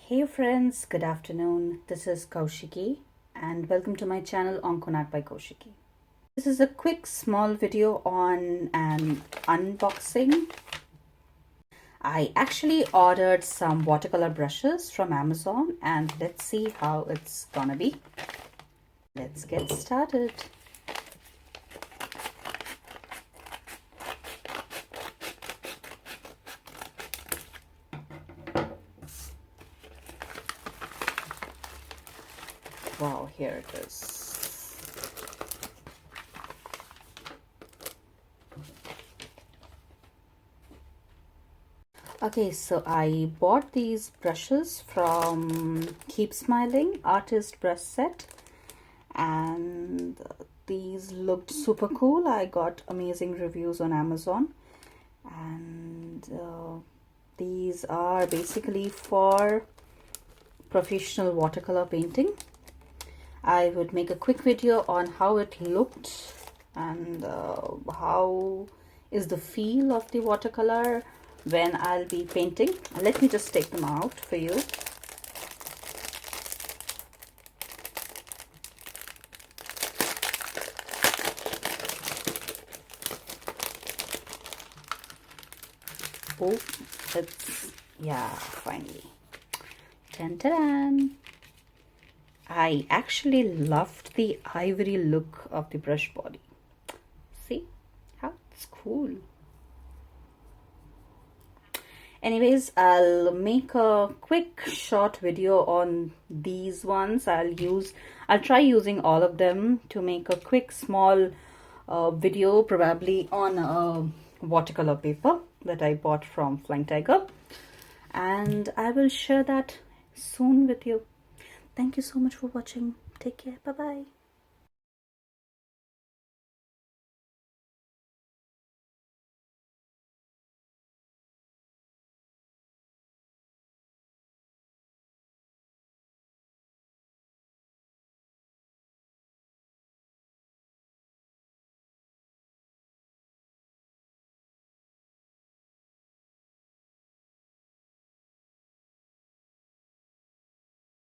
Hey friends, good afternoon. This is Kaushiki and welcome to my channel AnkanaaK by Kaushiki. This is a quick small video on an unboxing. I actually ordered some watercolor brushes from Amazon and let's see how it's gonna be. Let's get started. Wow, here it is. Okay, so I bought these brushes from Keep Smiling Artist Brush Set, and these looked super cool. I got amazing reviews on Amazon, and these are basically for professional watercolor painting. I would make a quick video on how it looked and how is the feel of the watercolor when I'll be painting. Let me just take them out for you. Oh, it's, yeah, finally. Dun-dun-dun. I actually loved the ivory look of the brush body. See how it's cool. Anyways, I'll make a quick short video on these ones. I'll try using all of them to make a quick small video, probably on a watercolor paper that I bought from FlyingTiger, and I will share that soon with you. Thank you so much for watching. Take care. Bye bye.